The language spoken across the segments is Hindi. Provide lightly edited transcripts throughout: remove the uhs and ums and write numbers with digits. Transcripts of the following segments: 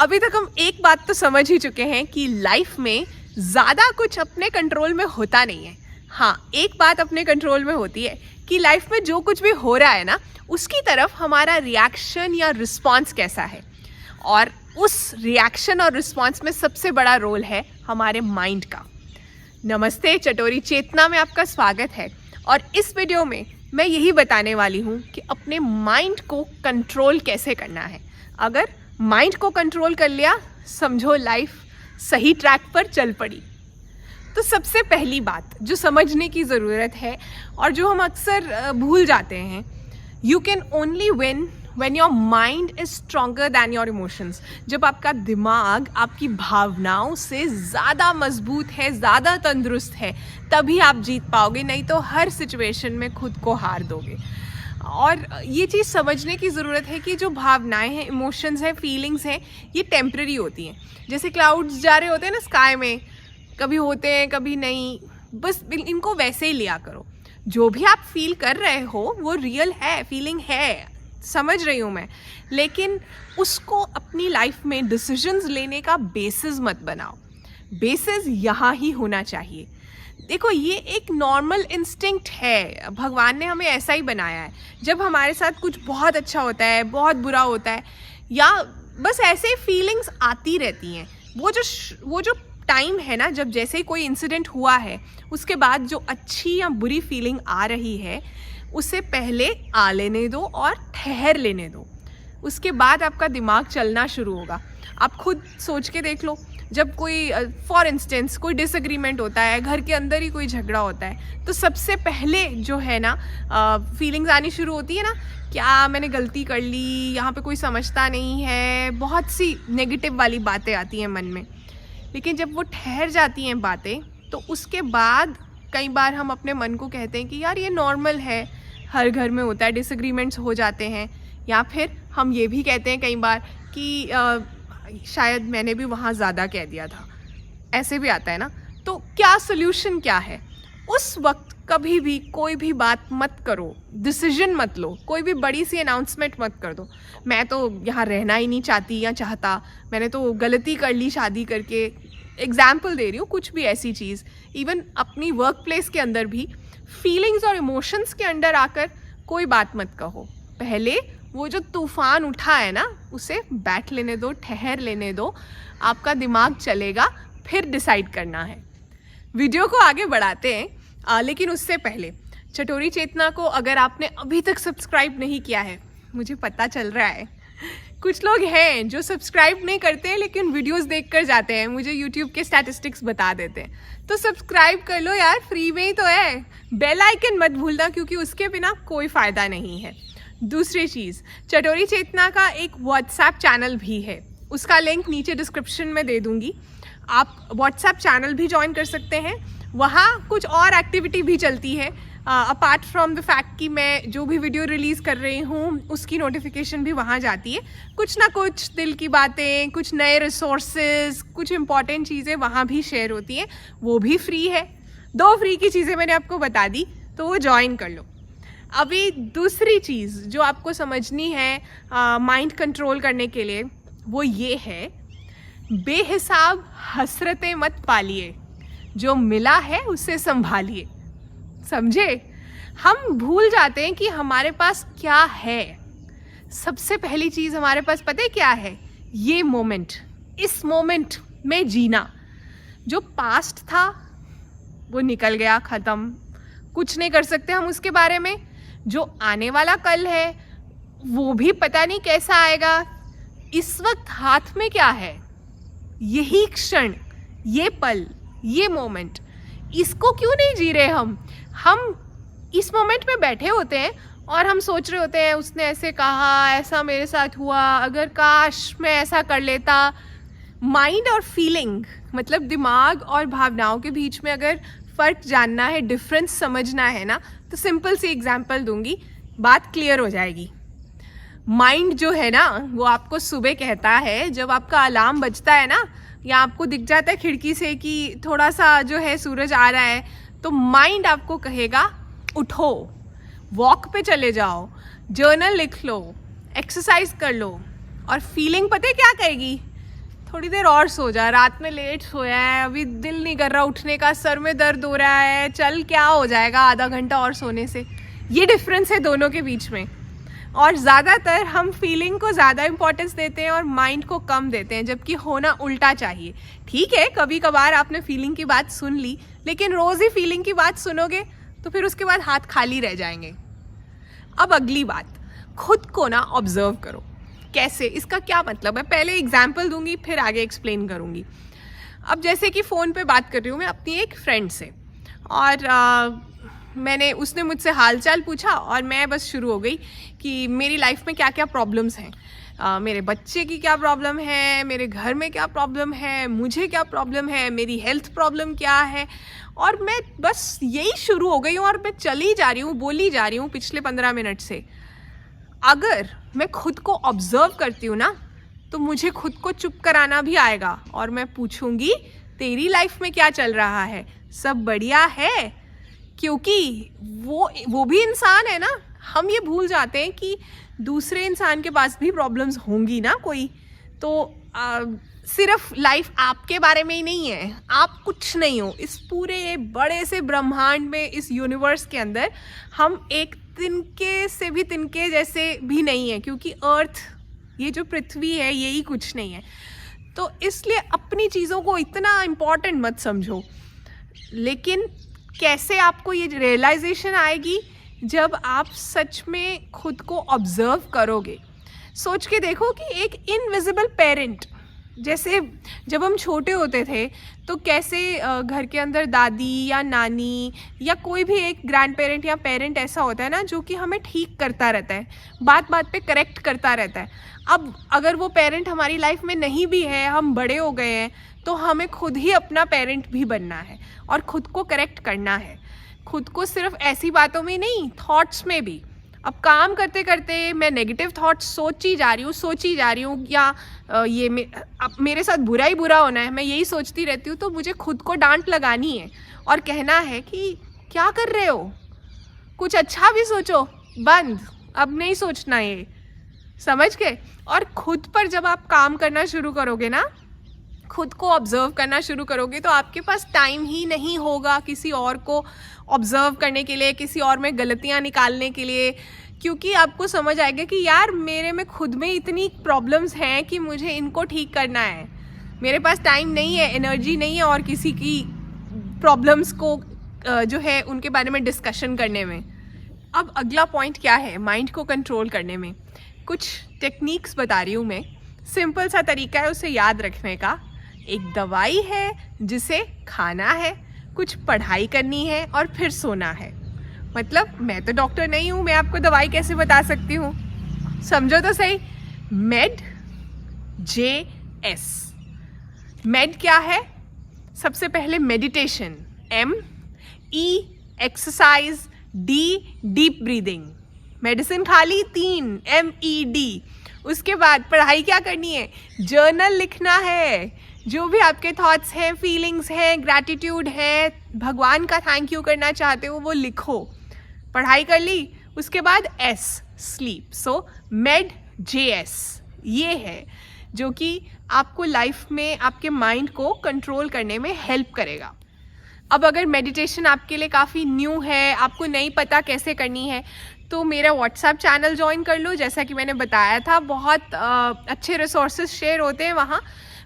अभी तक हम एक बात तो समझ ही चुके हैं कि लाइफ में ज़्यादा कुछ अपने कंट्रोल में होता नहीं है। हाँ, एक बात अपने कंट्रोल में होती है कि लाइफ में जो कुछ भी हो रहा है ना, उसकी तरफ हमारा रिएक्शन या रिस्पॉन्स कैसा है। और उस रिएक्शन और रिस्पॉन्स में सबसे बड़ा रोल है हमारे माइंड का। नमस्ते, चटोरी चेतना में आपका स्वागत है। और इस वीडियो में मैं यही बताने वाली हूँ कि अपने माइंड को कंट्रोल कैसे करना है। अगर माइंड को कंट्रोल कर लिया, समझो लाइफ सही ट्रैक पर चल पड़ी। तो सबसे पहली बात जो समझने की ज़रूरत है और जो हम अक्सर भूल जाते हैं, you can only win when your mind is stronger then your emotions. जब आपका दिमाग आपकी भावनाओं से ज़्यादा मजबूत है, ज़्यादा तंदुरुस्त है, तभी आप जीत पाओगे, नहीं तो हर सिचुएशन में खुद को हार दोगे। और ये चीज़ समझने की ज़रूरत है कि जो भावनाएं हैं, इमोशंस हैं, फीलिंग्स हैं, ये टेम्प्रेरी होती हैं। जैसे क्लाउड्स जा रहे होते हैं ना स्काई में, कभी होते हैं कभी नहीं, बस इनको वैसे ही लिया करो। जो भी आप फील कर रहे हो वो रियल है, फीलिंग है, समझ रही हूँ मैं, लेकिन उसको अपनी लाइफ में डिसीजंस लेने का बेसिस मत बनाओ। बेसिस यहाँ ही होना चाहिए। देखो, ये एक नॉर्मल इंस्टिंक्ट है, भगवान ने हमें ऐसा ही बनाया है। जब हमारे साथ कुछ बहुत अच्छा होता है, बहुत बुरा होता है, या बस ऐसे फीलिंग्स आती रहती हैं, वो जो टाइम है ना, जब जैसे ही कोई इंसिडेंट हुआ है, उसके बाद जो अच्छी या बुरी फीलिंग आ रही है, उसे पहले आ लेने दो और ठहर लेने दो। उसके बाद आपका दिमाग चलना शुरू होगा। आप खुद सोच के देख लो, जब कोई फॉर इंस्टेंस कोई डिसएग्रीमेंट होता है, घर के अंदर ही कोई झगड़ा होता है, तो सबसे पहले जो है ना फीलिंग्स आनी शुरू होती है ना, क्या मैंने गलती कर ली, यहाँ पे कोई समझता नहीं है, बहुत सी नेगेटिव वाली बातें आती हैं मन में। लेकिन जब वो ठहर जाती हैं बातें, तो उसके बाद कई बार हम अपने मन को कहते हैं कि यार ये नॉर्मल है, हर घर में होता है, डिसएग्रीमेंट्स हो जाते हैं। या फिर हम ये भी कहते हैं कई बार कि शायद मैंने भी वहाँ ज़्यादा कह दिया था, ऐसे भी आता है ना। तो क्या सोल्यूशन क्या है? उस वक्त कभी भी कोई भी बात मत करो, डिसीजन मत लो, कोई भी बड़ी सी अनाउंसमेंट मत कर दो, मैं तो यहाँ रहना ही नहीं चाहती या चाहता, मैंने तो गलती कर ली शादी करके। एग्जाम्पल दे रही हूँ, कुछ भी ऐसी चीज़। इवन अपनी वर्क प्लेस के अंदर भी फीलिंग्स और इमोशंस के अंडर आकर कोई बात मत कहो। पहले वो जो तूफान उठा है ना, उसे बैठ लेने दो, ठहर लेने दो, आपका दिमाग चलेगा, फिर डिसाइड करना है। वीडियो को आगे बढ़ाते हैं, लेकिन उससे पहले चटोरी चेतना को अगर आपने अभी तक सब्सक्राइब नहीं किया है, मुझे पता चल रहा है कुछ लोग हैं जो सब्सक्राइब नहीं करते हैं लेकिन वीडियोस देखकर जाते हैं, मुझे यूट्यूब के स्टैटिस्टिक्स बता देते हैं। तो सब्सक्राइब कर लो यार, फ्री में ही तो है। बेल आइकन मत भूलना, क्योंकि उसके बिना कोई फ़ायदा नहीं है। दूसरी चीज़, चटोरी चेतना का एक व्हाट्सएप चैनल भी है, उसका लिंक नीचे डिस्क्रिप्शन में दे दूँगी। आप व्हाट्सएप चैनल भी ज्वाइन कर सकते हैं। वहाँ कुछ और एक्टिविटी भी चलती है, अपार्ट फ्रॉम द फैक्ट कि मैं जो भी वीडियो रिलीज़ कर रही हूँ उसकी नोटिफिकेशन भी वहाँ जाती है। कुछ ना कुछ दिल की बातें, कुछ नए रिसोर्सेज, कुछ इंपॉर्टेंट चीज़ें वहाँ भी शेयर होती हैं, वो भी फ्री है। 2 फ्री की चीज़ें मैंने आपको बता दी, तो वो ज्वाइन कर लो। अभी दूसरी चीज़ जो आपको समझनी है माइंड कंट्रोल करने के लिए, वो ये है, बेहिसाब हसरतें मत पालिए, जो मिला है उसे संभालिए। समझे? हम भूल जाते हैं कि हमारे पास क्या है। सबसे पहली चीज़ हमारे पास पता है क्या है? ये मोमेंट, इस मोमेंट में जीना। जो पास्ट था वो निकल गया, ख़त्म, कुछ नहीं कर सकते हम उसके बारे में। जो आने वाला कल है वो भी पता नहीं कैसा आएगा। इस वक्त हाथ में क्या है? यही क्षण, ये पल, ये मोमेंट, इसको क्यों नहीं जी रहे हम इस मोमेंट में बैठे होते हैं और हम सोच रहे होते हैं उसने ऐसे कहा, ऐसा मेरे साथ हुआ, अगर काश मैं ऐसा कर लेता। माइंड और फीलिंग, मतलब दिमाग और भावनाओं के बीच में अगर फ़र्क जानना है, डिफरेंस समझना है ना, तो सिंपल सी एग्जांपल दूंगी, बात क्लियर हो जाएगी। माइंड जो है ना, वो आपको सुबह कहता है, जब आपका अलार्म बजता है ना, या आपको दिख जाता है खिड़की से कि थोड़ा सा जो है सूरज आ रहा है, तो माइंड आपको कहेगा उठो, वॉक पे चले जाओ, जर्नल लिख लो, एक्सरसाइज कर लो। और फीलिंग पता है क्या कहेगी? थोड़ी देर और सो जा, रात में लेट सोया है, अभी दिल नहीं कर रहा उठने का, सर में दर्द हो रहा है, चल क्या हो जाएगा आधा घंटा और सोने से। ये डिफरेंस है दोनों के बीच में। और ज़्यादातर हम फीलिंग को ज़्यादा इम्पोर्टेंस देते हैं और माइंड को कम देते हैं, जबकि होना उल्टा चाहिए। ठीक है, कभी कभार आपने फीलिंग की बात सुन ली, लेकिन रोज़ ही फीलिंग की बात सुनोगे तो फिर उसके बाद हाथ खाली रह जाएंगे। अब अगली बात, खुद को ना ऑब्जर्व करो। कैसे, इसका क्या मतलब है, पहले एग्जाम्पल दूंगी फिर आगे एक्सप्लेन करूंगी। अब जैसे कि फ़ोन पे बात कर रही हूँ मैं अपनी एक फ्रेंड से, और उसने मुझसे हालचाल पूछा और मैं बस शुरू हो गई कि मेरी लाइफ में क्या क्या प्रॉब्लम्स हैं, मेरे बच्चे की क्या प्रॉब्लम है, मेरे घर में क्या प्रॉब्लम है, मुझे क्या प्रॉब्लम है, मेरी हेल्थ प्रॉब्लम क्या है। और मैं बस यही शुरू हो गई हूँ और मैं चली जा रही हूँ, बोली जा रही हूँ पिछले 15 मिनट से। अगर मैं खुद को ऑब्जर्व करती हूँ ना, तो मुझे खुद को चुप कराना भी आएगा और मैं पूछूंगी तेरी लाइफ में क्या चल रहा है, सब बढ़िया है? क्योंकि वो भी इंसान है ना। हम ये भूल जाते हैं कि दूसरे इंसान के पास भी प्रॉब्लम्स होंगी ना कोई। तो सिर्फ लाइफ आपके बारे में ही नहीं है, आप कुछ नहीं हो इस पूरे बड़े से ब्रह्मांड में, इस यूनिवर्स के अंदर हम एक तिनके से भी तिनके जैसे भी नहीं है, क्योंकि अर्थ, ये जो पृथ्वी है, यही कुछ नहीं है। तो इसलिए अपनी चीज़ों को इतना इम्पोर्टेंट मत समझो। लेकिन कैसे आपको ये रियलाइजेशन आएगी, जब आप सच में खुद को ऑब्जर्व करोगे। सोच के देखो कि एक इनविजिबल पेरेंट, जैसे जब हम छोटे होते थे तो कैसे घर के अंदर दादी या नानी या कोई भी एक ग्रैंड पेरेंट या पेरेंट ऐसा होता है ना, जो कि हमें ठीक करता रहता है, बात बात पे करेक्ट करता रहता है। अब अगर वो पेरेंट हमारी लाइफ में नहीं भी है, हम बड़े हो गए हैं, तो हमें खुद ही अपना पेरेंट भी बनना है और खुद को करेक्ट करना है। खुद को सिर्फ ऐसी बातों में नहीं, थॉट्स में भी। अब काम करते करते मैं नेगेटिव थॉट्स सोची जा रही हूँ, या अब मेरे साथ बुरा ही बुरा होना है, मैं यही सोचती रहती हूँ, तो मुझे खुद को डांट लगानी है और कहना है कि क्या कर रहे हो, कुछ अच्छा भी सोचो, बंद, अब नहीं सोचना ये, समझ गए। और खुद पर जब आप काम करना शुरू करोगे ना, खुद को ऑब्जर्व करना शुरू करोगे, तो आपके पास टाइम ही नहीं होगा किसी और को ऑब्जर्व करने के लिए, किसी और में गलतियां निकालने के लिए, क्योंकि आपको समझ आएगा कि यार मेरे में खुद में इतनी प्रॉब्लम्स हैं कि मुझे इनको ठीक करना है। मेरे पास टाइम नहीं है, एनर्जी नहीं है और किसी की प्रॉब्लम्स को जो है उनके बारे में डिस्कशन करने में। अब अगला पॉइंट क्या है माइंड को कंट्रोल करने में, कुछ टेक्निक्स बता रही हूँ मैं। सिंपल सा तरीका है उसे याद रखने का। एक दवाई है जिसे खाना है, कुछ पढ़ाई करनी है और फिर सोना है। मतलब मैं तो डॉक्टर नहीं हूँ, मैं आपको दवाई कैसे बता सकती हूँ, समझो तो सही। MED-JS। मेड क्या है? सबसे पहले meditation, ME exercise, D deep breathing. Medicine खाली 3 MED। उसके बाद पढ़ाई क्या करनी है? जर्नल लिखना है, जो भी आपके थॉट्स हैं, फीलिंग्स हैं, ग्रैटिट्यूड है, भगवान का थैंक यू करना चाहते हो वो लिखो। पढ़ाई कर ली, उसके बाद S स्लीप। सो MED-JS ये है जो कि आपको लाइफ में आपके माइंड को कंट्रोल करने में हेल्प करेगा। अब अगर मेडिटेशन आपके लिए काफ़ी न्यू है, आपको नहीं पता कैसे करनी है, तो मेरा व्हाट्सएप चैनल ज्वाइन कर लो। जैसा कि मैंने बताया था, बहुत अच्छे रिसोर्सेज शेयर होते हैं वहाँ।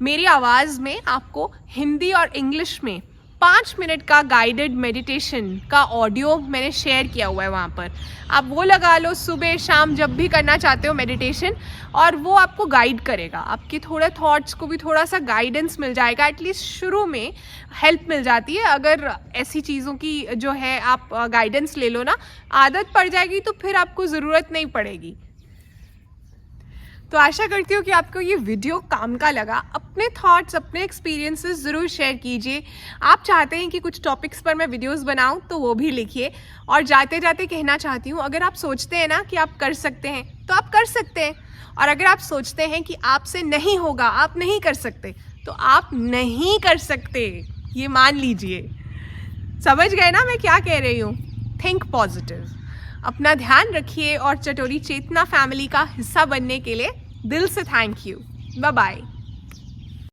मेरी आवाज़ में आपको हिंदी और इंग्लिश में 5 मिनट का गाइडेड मेडिटेशन का ऑडियो मैंने शेयर किया हुआ है वहाँ पर। आप वो लगा लो सुबह शाम जब भी करना चाहते हो मेडिटेशन, और वो आपको गाइड करेगा। आपके थोड़े थॉट्स को भी थोड़ा सा गाइडेंस मिल जाएगा, एटलीस्ट शुरू में हेल्प मिल जाती है। अगर ऐसी चीज़ों की जो है आप गाइडेंस ले लो ना, आदत पड़ जाएगी तो फिर आपको ज़रूरत नहीं पड़ेगी। तो आशा करती हूँ कि आपको ये वीडियो काम का लगा। अपने थॉट्स, अपने एक्सपीरियंसेस ज़रूर शेयर कीजिए। आप चाहते हैं कि कुछ टॉपिक्स पर मैं वीडियोस बनाऊं तो वो भी लिखिए। और जाते जाते कहना चाहती हूँ, अगर आप सोचते हैं ना कि आप कर सकते हैं तो आप कर सकते हैं, और अगर आप सोचते हैं कि आपसे नहीं होगा, आप नहीं कर सकते, तो आप नहीं कर सकते, ये मान लीजिए। समझ गए ना मैं क्या कह रही हूँ? Think positive. अपना ध्यान रखिए और चटोरी चेतना फैमिली का हिस्सा बनने के लिए दिल से थैंक यू। Bye bye.